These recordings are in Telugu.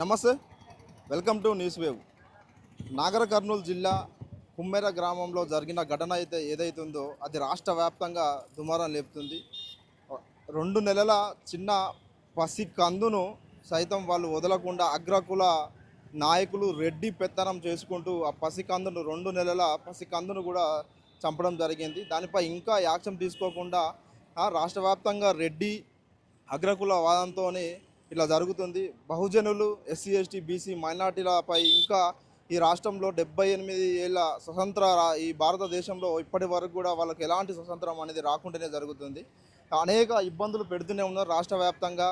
నమస్తే, welcome to news wave. Nagar Kurnool జిల్లా కుమ్మెర గ్రామంలో జరిగిన ఘటన ఏదైతే ఉందో అది రాష్ట్ర వ్యాప్తంగా దుమారం లేపుతుంది. 2 నెలల చిన్న పసి కందును సైతం వాళ్ళు వదలకుండా అగ్రకుల నాయకులు రెడ్డి పెత్తనం చేసుకుంటూ ఆ పసి కందును 2 నెలల పసి కందును కూడా చంపడం జరిగింది. దానిపై ఇంకా యాక్షన్ తీసుకోకుండా రాష్ట్ర వ్యాప్తంగా రెడ్డి అగ్రకుల వాదంతోనే ఇలా జరుగుతుంది. బహుజనులు, ఎస్సీ ఎస్టీ బీసీ మైనార్టీలపై ఇంకా ఈ రాష్ట్రంలో 78 ఏళ్ళ స్వతంత్ర ఈ భారతదేశంలో ఇప్పటి వరకు కూడా వాళ్ళకి ఎలాంటి స్వతంత్రం అనేది రాకుండానే జరుగుతుంది. అనేక ఇబ్బందులు పెడుతూనే ఉన్నారు రాష్ట్ర వ్యాప్తంగా.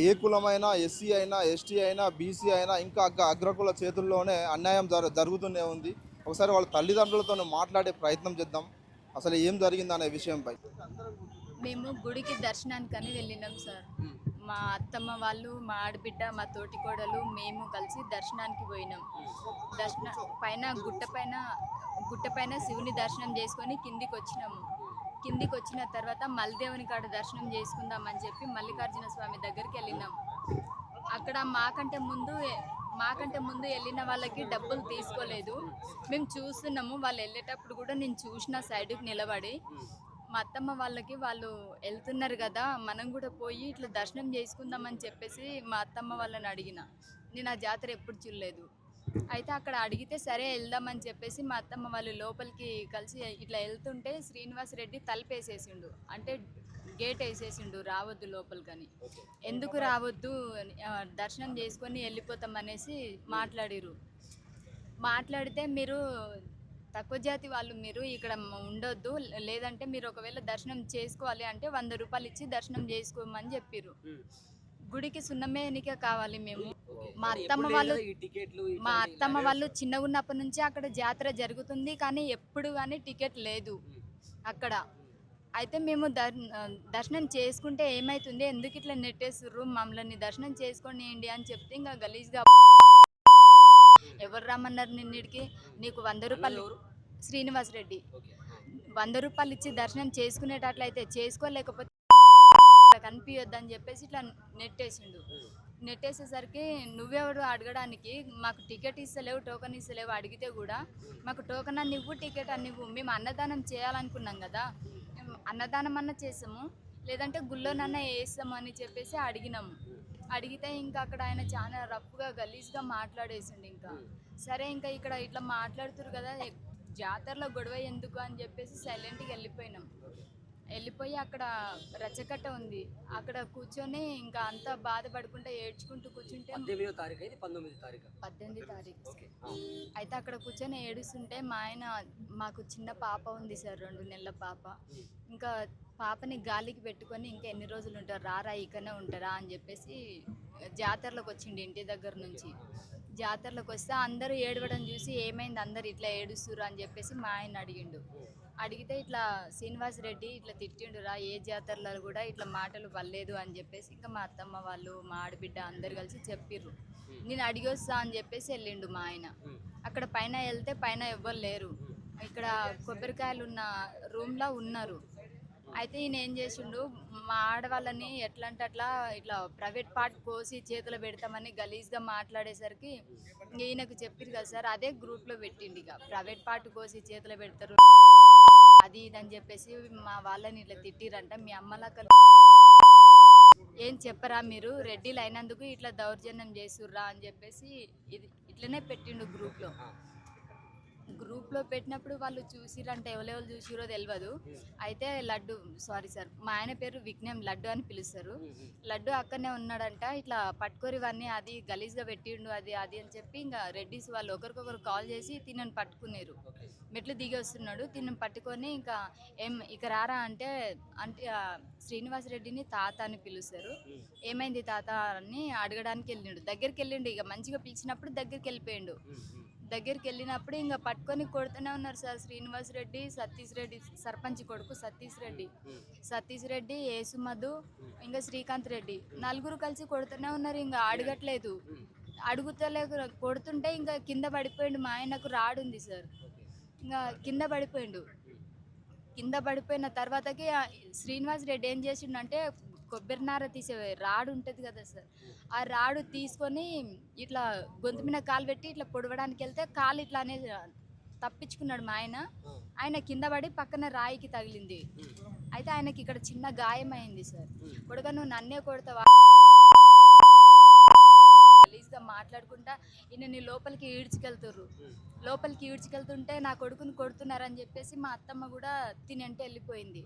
ఏ కులమైనా, ఎస్సీ అయినా, ఎస్టీ అయినా, బీసీ అయినా ఇంకా అగ్రకుల చేతుల్లోనే అన్యాయం జరుగుతూనే ఉంది. ఒకసారి వాళ్ళ తల్లిదండ్రులతో మాట్లాడే ప్రయత్నం చేద్దాం, అసలు ఏం జరిగిందనే విషయంపై. మేము గుడికి దర్శనానికని వెళ్ళినాం సార్. మా అత్తమ్మ వాళ్ళు, మా ఆడబిడ్డ, మా తోటి కోడలు, మేము కలిసి దర్శనానికి పోయినాం. గుట్ట పైన శివుని దర్శనం చేసుకొని కిందికి వచ్చినాము. కిందికి వచ్చిన తర్వాత మల్దేవుని కాడ దర్శనం చేసుకుందామని చెప్పి మల్లికార్జున స్వామి దగ్గరికి వెళ్ళినాం. అక్కడ మాకంటే ముందు వెళ్ళిన వాళ్ళకి డబ్బులు తీసుకోలేదు. మేము చూస్తున్నాము. వాళ్ళు వెళ్ళేటప్పుడు కూడా నేను చూసిన సైడ్కి నిలబడి, మా అత్తమ్మ వాళ్ళకి వాళ్ళు వెళ్తున్నారు కదా, మనం కూడా పోయి ఇట్లా దర్శనం చేసుకుందామని చెప్పేసి మా అత్తమ్మ వాళ్ళని అడిగిన. నేను ఆ జాతర ఎప్పుడు చూడలేదు. అయితే అక్కడ అడిగితే సరే వెళ్దామని చెప్పేసి మా అత్తమ్మ వాళ్ళు లోపలికి కలిసి ఇట్లా వెళ్తుంటే శ్రీనివాస్ రెడ్డి తలుపేసేసిండు, అంటే గేట్ వేసేసిండు, రావద్దు లోపలికని. ఎందుకు రావద్దు, దర్శనం చేసుకొని వెళ్ళిపోతామనేసి మాట్లాడితే మీరు తక్కువ జాతి వాళ్ళు, మీరు ఇక్కడ ఉండొద్దు, లేదంటే మీరు ఒకవేళ దర్శనం చేసుకోవాలి అంటే 100 రూపాయలు ఇచ్చి దర్శనం చేసుకోమని చెప్పిర్రు. గుడికి సున్నమేనికే కావాలి మేము. మా అత్తమ్మ వాళ్ళు చిన్నగా ఉన్నప్పటి నుంచి అక్కడ జాతర జరుగుతుంది, కానీ ఎప్పుడు కానీ టికెట్ లేదు అక్కడ. అయితే మేము దర్శనం చేసుకుంటే ఏమవుతుంది, ఎందుకు ఇట్లా నెట్టేస్తుర్రు, మమ్మల్ని దర్శనం చేసుకోండి అని చెప్తే ఇంకా గలీజ్గా ఎవరు రమ్మన్నారు నిన్నిడికి, నీకు 100 రూపాయలు, శ్రీనివాస్ రెడ్డి 100 రూపాయలు ఇచ్చి దర్శనం చేసుకునేటట్లయితే చేసుకో, లేకపోతే కనిపించొద్దని చెప్పేసి ఇట్లా నెట్టేసేసరికి నువ్వెవడు అడగడానికి, మాకు టికెట్ ఇస్తలేవు, టోకెన్ ఇస్తలేవు, అడిగితే కూడా మాకు టోకెన్ అని ఇవ్వు, టికెట్ అని ఇవ్వు, మేము అన్నదానం చేయాలనుకున్నాం కదా, అన్నదానం అన్న చేసాము, లేదంటే గుళ్ళోనన్నా వేస్తాము అని చెప్పేసి అడిగినాము. అడిగితే ఇంకా అక్కడ ఆయన చాలా రఫ్గా గలీజ్గా మాట్లాడేసిండు. ఇంకా సరే ఇంకా ఇక్కడ ఇట్లా మాట్లాడుతురు కదా, జాతరలో గొడవ ఎందుకు అని చెప్పేసి సైలెంట్గా వెళ్ళిపోయి అక్కడ రచ్చకట్ట ఉంది, అక్కడ కూర్చొని ఇంకా అంతా బాధపడుకుంటూ ఏడ్చుకుంటూ కూర్చుంటే 18వ తారీఖు అయితే 18వ తారీఖు అయితే అక్కడ కూర్చొని ఏడుస్తుంటే మా ఆయన, మాకు చిన్న పాప ఉంది సార్, 2 నెలల పాప, ఇంకా పాపని గాలికి పెట్టుకొని ఇంకా ఎన్ని రోజులు ఉంటారు, రారా ఇక్కడనే ఉంటారా అని చెప్పేసి జాతరలోకి వచ్చిండు. ఇంటి దగ్గర నుంచి జాతరలోకి వస్తే అందరూ ఏడవడం చూసి ఏమైంది, అందరు ఇట్లా ఏడుస్తురు అని చెప్పేసి మా ఆయన అడిగితే ఇట్లా శ్రీనివాస్ రెడ్డి ఇట్లా తిట్టిండురా, ఏ జాతరలో కూడా ఇట్లా మాటలు పడలేదు అని చెప్పేసి ఇంకా మా అత్తమ్మ వాళ్ళు, మా ఆడబిడ్డ అందరు కలిసి చెప్పిర్రు. నేను అడిగొస్తా అని చెప్పేసి వెళ్ళిండు మా ఆయన. అక్కడ పైన వెళ్తే పైన ఎవ్వరు లేరు, ఇక్కడ కొబ్బరికాయలు ఉన్న రూమ్లో ఉన్నారు. అయితే ఈయన ఏం చేసిండు, మా ఆడవాళ్ళని ఎట్లా అంటే అట్లా ఇట్లా ప్రైవేట్ పార్ట్ కోసి చేతులు పెడతామని గలీజ్గా మాట్లాడేసరికి ఈయనకు చెప్పారు కదా సార్, అదే గ్రూప్లో పెట్టిండు, ఇక ప్రైవేట్ పార్ట్ కోసి చేతులు పెడతారు అది ఇదని చెప్పేసి మా వాళ్ళని ఇట్లా తిట్టిరంట. మీ అమ్మలక్క ఏం చెప్పరా, మీరు రెడ్డిలు అయినందుకు ఇట్లా దౌర్జన్యం చేస్తుర్రా అని చెప్పేసి ఇట్లనే పెట్టిండు గ్రూప్లో పెట్టినప్పుడు వాళ్ళు చూసిరంటే ఎవరెవరు చూసిరో తెలియదు. అయితే మా ఆయన పేరు విఘ్నం, లడ్డు అని పిలుస్తారు. లడ్డు అక్కడనే ఉన్నాడంట, ఇట్లా పట్టుకోరివన్నీ అది గలీజ్గా పెట్టిండు అది అని చెప్పి ఇంకా రెడ్డిస్ వాళ్ళు ఒకరికొకరు కాల్ చేసి తినని పట్టుకున్నారు. మెట్లు దిగి వస్తున్నాడు, తినని పట్టుకొని ఇంకా ఇక రారా అంటే శ్రీనివాస్ రెడ్డిని తాత అని పిలుస్తారు. ఏమైంది తాత అని అడగడానికి దగ్గరికి వెళ్ళిండు, ఇక మంచిగా పిలిచినప్పుడు దగ్గరికి వెళ్ళినప్పుడు ఇంకా పట్టుకొని కొడుతూనే ఉన్నారు సార్. శ్రీనివాస్ రెడ్డి, సతీష్ రెడ్డి, సర్పంచ్ కొడుకు సతీష్ రెడ్డి, యేసుమధు, ఇంకా శ్రీకాంత్ రెడ్డి, 4 కలిసి కొడుతూనే ఉన్నారు. ఇంకా అడగట్లేదు, అడుగుతలేదు, కొడుతుంటే ఇంకా కింద పడిపోయిండు. మా ఆయనకు రాడుంది సార్, ఇంకా కింద పడిపోయిన తర్వాతకి శ్రీనివాస్ రెడ్డి ఏం చేసిండంటే కొబ్బరి నార తీసే రాడు ఉంటుంది కదా సార్, ఆ రాడు తీసుకొని ఇట్లా గొంతు మీద కాలు పెట్టి ఇట్లా పొడవడానికి వెళ్తే కాలు ఇట్లా అనేది తప్పించుకున్నాడు మా ఆయన. ఆయన కింద పడి పక్కన రాయికి తగిలింది. అయితే ఆయనకి ఇక్కడ చిన్న గాయం అయింది సార్. కొడుక నువ్వు నన్నే కొడతావా గలీజ్గా మాట్లాడుకుంటా ఈయనని లోపలికి ఈడ్చుకెళ్తుర్రు. లోపలికి ఈడ్చుకెళ్తుంటే నా కొడుకుని కొడుతున్నారని చెప్పేసి మా అత్తమ్మ కూడా తినంటే వెళ్ళిపోయింది.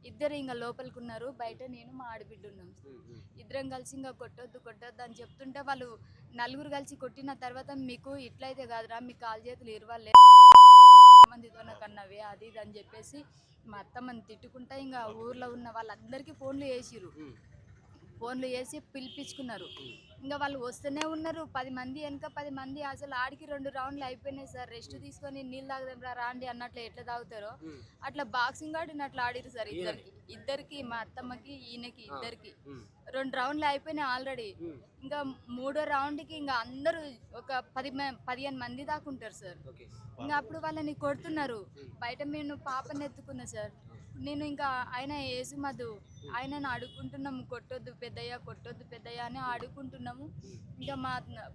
ఇద్దరు ఇంకా లోపలికి ఉన్నారు, బయట నేను మా ఆడబిడ్డ ఉన్నాం. ఇద్దరం కలిసి ఇంకా కొట్టొద్దు కొట్టొద్దు అని చెప్తుంటే వాళ్ళు నలుగురు కలిసి కొట్టిన తర్వాత మీకు ఇట్లయితే కాదురా, మీ కాలు చేతులు ఇరవాలే మందితో కన్నవే అది ఇది అని చెప్పేసి మా అత్తమ్మని తిట్టుకుంటా ఇంకా ఊర్లో ఉన్న వాళ్ళందరికీ ఫోన్లు చేసి పిలిపించుకున్నారు. ఇంకా వాళ్ళు వస్తూనే ఉన్నారు, 10 మంది వెనక 10 మంది. అసలు ఆడికి 2 రౌండ్లు అయిపోయినాయి సార్. రెస్ట్ తీసుకొని నీళ్ళు తాగదాం రాండి అన్నట్లు ఎట్లా తాగుతారో అట్లా బాక్సింగ్ ఆడినట్లు ఆడిరు సార్. ఇద్దరికి మా అత్తమ్మకి ఈయనకి ఇద్దరికి 2 రౌండ్లు అయిపోయినాయి ఆల్రెడీ. ఇంకా 3వ రౌండ్కి ఇంకా అందరూ ఒక 15 మంది దాకా ఉంటారు సార్. ఇంకా అప్పుడు వాళ్ళని కొడుతున్నారు. బయట నేను పాపని ఎత్తుకున్నా సార్. నేను ఇంకా ఆయన యేసు మధు ఆయనను అడుక్కుంటున్నాము, కొట్టొద్దు పెద్దయ్య అని అడుక్కుంటున్నాము. ఇంకా మా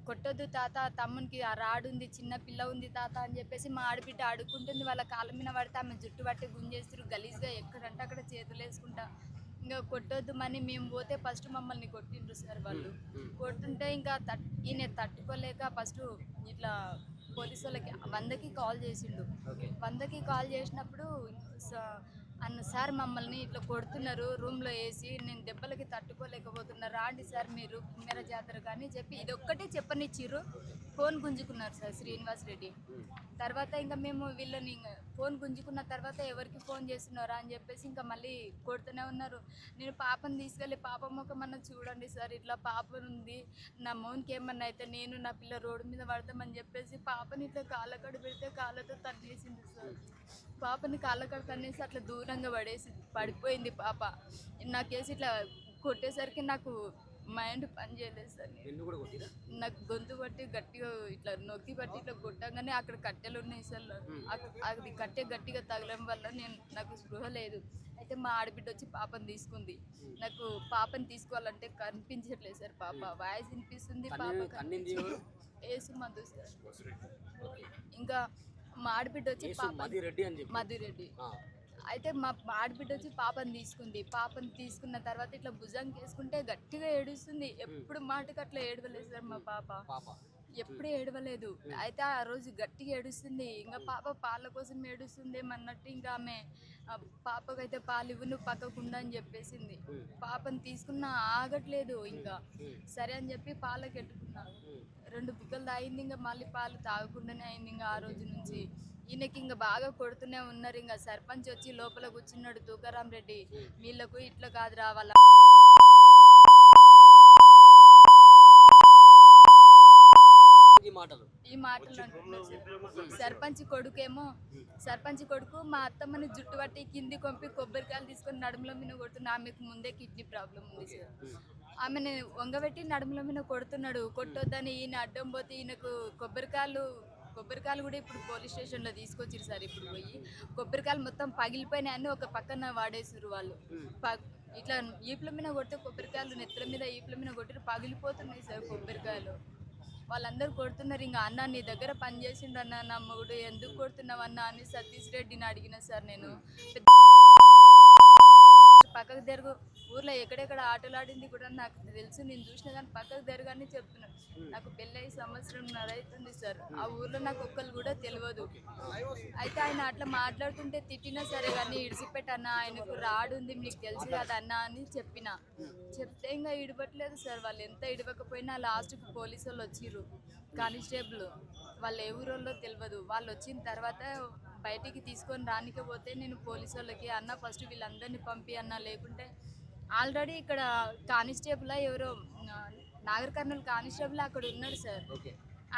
కొట్టొద్దు తాత, తమ్మునికి ఆ రాడుంది, చిన్న పిల్ల ఉంది తాత అని చెప్పేసి మా ఆడబిడ్డ అడుక్కుంటుంది. వాళ్ళ కాళ్ళ మీద పడితే ఆమె జుట్టు పట్టి గుంజేస్తారు గలీజ్గా, ఎక్కడంటే అక్కడ చేతులు వేసుకుంటా. ఇంకా కొట్టొద్దు మని మేము పోతే ఫస్ట్ మమ్మల్ని కొట్టిండ్రు సార్ వాళ్ళు. కొడుతుంటే ఇంకా ఈయన తట్టుకోలేక ఫస్ట్ ఇట్లా పోలీసు వాళ్ళకి 100కి కాల్ చేసిండు. 100కి కాల్ చేసినప్పుడు అన్న సార్ మమ్మల్ని ఇట్లా కొడుతున్నారు రూమ్లో వేసి, నేను దెబ్బలకి తట్టుకోలేకపోతున్నా, రాండి సార్ మీరు కుమ్మెర జాతర కానీ చెప్పి ఇది ఒక్కటే చెప్పనిచ్చిర్రు. ఫోన్ గుంజుకున్నారు సార్ శ్రీనివాస్ రెడ్డి. తర్వాత ఇంకా మేము వీళ్ళని ఫోన్ గుంజుకున్న తర్వాత ఎవరికి ఫోన్ చేస్తున్నారా అని చెప్పేసి ఇంకా మళ్ళీ కొడుతూనే ఉన్నారు. నేను పాపను తీసుకెళ్ళి పాప ముఖమన్నా చూడండి సార్, ఇట్లా పాప ఉంది, నా మౌన్కి ఏమన్నా అయితే నేను నా పిల్ల రోడ్డు మీద పడతామని చెప్పేసి పాపని ఇట్లా కాళ్ళకడ పెడితే కాళ్ళతో తన్నేసింది సార్. పాపని కాళ్ళకడ తన్నేసి అట్లా దూరంగా పడిపోయింది పాప. నాకేసి ఇట్లా కొట్టేసరికి నాకు మైండ్ పని చేయలేదు సార్. నాకు గొంతు పట్టి గట్టిగా ఇట్లా నొక్కి పట్టి ఇట్లా కొట్టగానే అక్కడ కట్టెలు ఉన్నాయి సార్. అది కట్టె గట్టిగా తగలడం వల్ల నాకు స్పృహ లేదు. అయితే మా ఆడబిడ్డ వచ్చి పాపని తీసుకుంది. నాకు పాపని తీసుకోవాలంటే కనిపించట్లేదు సార్. పాప వాయిస్ వినిపిస్తుంది, పాప యేసు మధు సార్. ఇంకా మా ఆడబిడ్డ వచ్చి మధురెడ్డి. అయితే మా ఆడబిడ్డ వచ్చి పాపని తీసుకుంది. పాపని తీసుకున్న తర్వాత ఇట్లా భుజంకి వేసుకుంటే గట్టిగా ఏడుస్తుంది. ఎప్పుడు మాటకి అట్లా ఏడవలేదు సార్ మా పాప, ఎప్పుడు ఏడవలేదు. అయితే ఆ రోజు గట్టిగా ఏడుస్తుంది. ఇంకా పాప పాల కోసం ఏడుస్తుంది ఏమన్నట్టు ఇంకా ఆమె పాపకైతే పాలు ఇవ్వు నువ్వు పక్కకుండా అని చెప్పేసింది. పాపని తీసుకున్నా ఆగట్లేదు. ఇంకా సరే అని చెప్పి పాలకి ఎట్టుకున్నా. 2 బుగ్గలు తాగింది. ఇంకా మళ్ళీ పాలు తాగకుండానే అయింది. ఇంకా ఆ రోజు నుంచి ఈయనకి ఇంకా బాగా కొడుతూనే ఉన్నారు. ఇంకా సర్పంచ్ వచ్చి లోపల కూర్చున్నాడు తూకారాం రెడ్డి, వీళ్ళకు ఇట్లా కాదురా వాళ్ళ ఈ మాటలు అంటున్నారు సార్. సర్పంచ్ కొడుకు మా అత్తమ్మని జుట్టు పట్టి కింది కొంపి కొబ్బరికాయలు తీసుకొని నడుములో మీద కొడుతున్నా. ఆమెకు ముందే కిడ్నీ ప్రాబ్లం ఉంది సార్. ఆమెను వంగబెట్టి నడుములో మీద కొడుతున్నాడు. కొట్టొద్దని ఈయన అడ్డం పోతే ఈయనకు కొబ్బరికాయలు కూడా ఇప్పుడు పోలీస్ స్టేషన్లో తీసుకొచ్చిరు సార్. ఇప్పుడు పోయి కొబ్బరికాయలు మొత్తం పగిలిపోయినాయి అని ఒక పక్కన వాడేసారు వాళ్ళు. ఇట్లా ఈపుల మీద కొడితే కొబ్బరికాయలు నెత్తల మీద ఈపుల మీద కొట్టి పగిలిపోతున్నాయి సార్ కొబ్బరికాయలు. వాళ్ళందరూ కొడుతున్నారు. ఇంకా అన్న నీ దగ్గర పని చేసిండు అన్న, నా మొగుడు ఎందుకు కొడుతున్నావు అన్న అని సతీష్ రెడ్డిని అడిగిన సార్. నేను పక్కకు జరుగు, ఊర్లో ఎక్కడెక్కడ ఆటలు ఆడింది కూడా నాకు తెలుసు, నేను చూసిన కానీ పక్కకు జరగని చెప్తున్నాను. నాకు పెళ్ళి 1.5 సంవత్సరం అవుతుంది సార్. ఆ ఊర్లో నాకు ఒక్కరు కూడా తెలియదు. అయితే ఆయన అట్లా మాట్లాడుతుంటే తిట్టినా సరే కానీ ఇడిచిపెట్టన్న, ఆయనకు రాడుంది మీకు తెలుసు కదా అన్న అని చెప్తే ఇంకా ఇడవట్లేదు సార్. వాళ్ళు ఎంత ఇడవకపోయినా లాస్ట్కి పోలీసు వాళ్ళు వచ్చిర్రు, కానిస్టేబుల్. వాళ్ళు ఏ ఊరోళ్ళో తెలియదు. వాళ్ళు వచ్చిన తర్వాత బయటికి తీసుకొని రానికపోతే నేను పోలీసు వాళ్ళకి అన్న ఫస్ట్ వీళ్ళందరినీ పంపి అన్న, లేకుంటే ఆల్రెడీ ఇక్కడ కానిస్టేబుల్ ఎవరో నాగర్ కర్నూలు కానిస్టేబుల్ అక్కడ ఉన్నాడు సార్.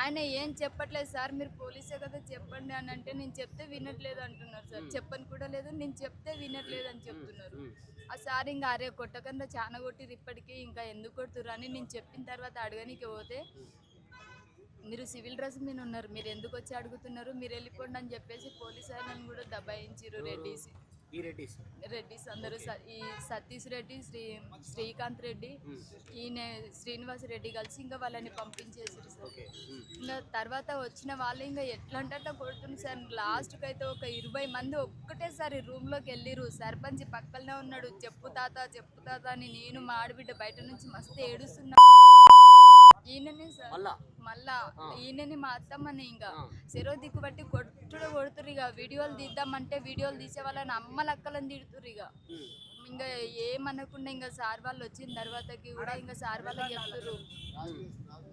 ఆయన ఏం చెప్పట్లేదు సార్, మీరు పోలీసే కదా చెప్పండి అని అంటే నేను చెప్తే వినట్లేదు అంటున్నారు సార్. చెప్పని కూడా లేదు, నేను చెప్తే వినట్లేదు అని చెప్తున్నారు. ఆ సార్ ఇంకా అరే కొట్టకుండా చాలా కొట్టిరు ఇప్పటికీ, ఇంకా ఎందుకు కొడుతురు అని నేను చెప్పిన తర్వాత అడగనికి పోతే మీరు సివిల్ డ్రెస్ మీద ఉన్నారు, మీరు ఎందుకు వచ్చి అడుగుతున్నారు, మీరు వెళ్ళిపోండి అని చెప్పేసి పోలీసు ఆయనను కూడా దబాయించారు రెడ్డిసి. ఈ రెడ్డిస్. రెడ్డిస్ అందరూ ఈ సతీష్ రెడ్డి, శ్రీకాంత్ రెడ్డి, ఈయన శ్రీనివాస్ రెడ్డి కలిసి ఇంకా వాళ్ళని పంపించేసారు సార్. ఓకే. ఇంకా తర్వాత వచ్చిన వాళ్ళు ఇంకా ఎట్లా అంటే అట్లా కొడుతుంది సార్. లాస్ట్కి అయితే ఒక 20 మంది ఒక్కటేసారి రూమ్లోకి వెళ్ళిరు. సర్పంచ్ పక్కనే ఉన్నాడు. చెప్పు తాత అని నేను మా ఆడబిడ్డ బయట నుంచి మస్తు ఏడుస్తున్నా. ఈయననే సార్ మళ్ళా ఈయనని మా అత్తమ్మని ఇంకా చెరో దిక్కు బట్టి కొడుతురు. ఇక వీడియోలు తీద్దామంటే వీడియోలు తీసే వాళ్ళని అమ్మలక్కలని తిడుతురు. ఇక ఇంకా ఏమనకుండా ఇంకా సార్ వాళ్ళు వచ్చిన తర్వాతకి కూడా ఇంకా సార్ వాళ్ళకి చెప్తురు,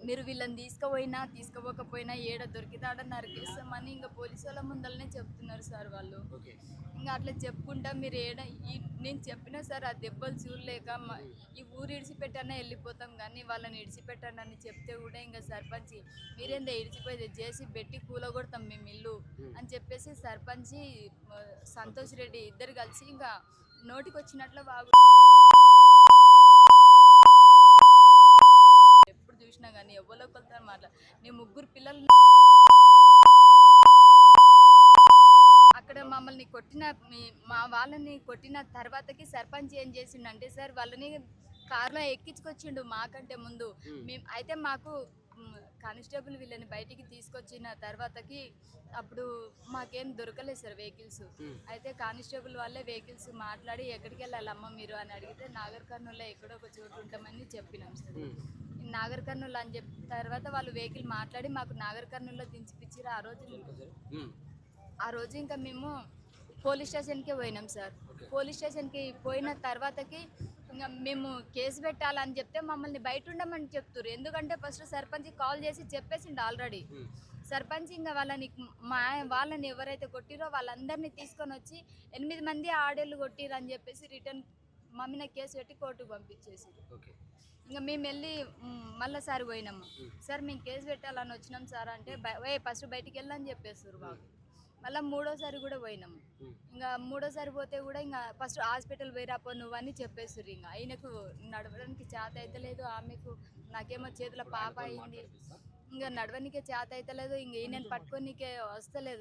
మీరు వీళ్ళని తీసుకోపోకపోయినా ఏడ దొరికితాడ నరికేస్తామని ఇంకా పోలీసు వాళ్ళ ముందరనే చెప్తున్నారు సార్ వాళ్ళు. ఇంకా అట్లా చెప్పుకుంటా మీరు నేను చెప్పినా సార్ ఆ దెబ్బలు చూడలేక ఈ ఊరు ఇడిచిపెట్టన్నా వెళ్ళిపోతాం కానీ వాళ్ళని ఇడిచిపెట్టండి అని చెప్తే కూడా ఇంకా సర్పంచ్ మీరేందా ఇడిచిపోయేది చేసి పెట్టి కూలగొడతాం మేము ఇల్లు అని చెప్పేసి సర్పంచ్ సంతోష్ రెడ్డి ఇద్దరు కలిసి ఇంకా నోటికి వచ్చినట్లు ఎప్పుడు చూసినా కానీ ఎవరో కొలుతారు నీ ముగ్గురు పిల్లలు అక్కడ మమ్మల్ని మా వాళ్ళని కొట్టిన తర్వాతకి సర్పంచ్ ఏం చేసిండంటే సార్ వాళ్ళని కార్లో ఎక్కించుకొచ్చిండు మాకంటే ముందు. మేము అయితే మాకు కానిస్టేబుల్ వీళ్ళని బయటికి తీసుకొచ్చిన తర్వాతకి అప్పుడు మాకేం దొరకలేదు సార్ వెహికల్స్. అయితే కానిస్టేబుల్ వాళ్ళే వెహికల్స్ మాట్లాడి ఎక్కడికి వెళ్ళాలమ్మ మీరు అని అడిగితే నాగర్ కర్నూల్లో ఎక్కడో ఒక చోటు ఉంటామని చెప్పినాం సార్. నాగర్ కర్నూలు అని చెప్పిన తర్వాత వాళ్ళు వెహికల్ మాట్లాడి మాకు నాగర్ కర్నూల్లో దించిపించారు. ఆ రోజు ఇంకా మేము పోలీస్ స్టేషన్కి పోయినాం సార్. పోలీస్ స్టేషన్కి పోయిన తర్వాతకి ఇంకా మేము కేసు పెట్టాలని చెప్తే మమ్మల్ని బయట ఉండమని చెప్తున్నారు. ఎందుకంటే ఫస్ట్ సర్పంచ్ కాల్ చేసి చెప్పేసిండు ఆల్రెడీ. సర్పంచ్ ఇంకా వాళ్ళని ఎవరైతే కొట్టిరో వాళ్ళందరినీ తీసుకొని వచ్చి 8 మంది ఆడేళ్ళు కొట్టిరు అని చెప్పేసి రిటర్న్ మా మీద కేసు పెట్టి కోర్టుకు పంపించేసి ఇంకా మేము వెళ్ళి మళ్ళీ సార్ పోయినాము. సార్ మేము కేసు పెట్టాలని వచ్చినాం సార్ అంటే ఫస్ట్ బయటికి వెళ్ళని చెప్పేస్తారు బాబు. మళ్ళీ 3వ సారి కూడా పోయినాము. ఇంకా 3వ సారి పోతే కూడా ఇంకా ఫస్ట్ హాస్పిటల్ పోయి రాపో నువ్వు అని చెప్పేస్తారు. ఇంకా ఆయనకు నడవడానికి చేత అయితే లేదు, ఆమెకు నాకేమో చేతిలో పాప అయింది, ఇంకా నడవనికే చేత అయితే లేదు, ఇంక ఈయనని పట్టుకోనికే వస్తలేదు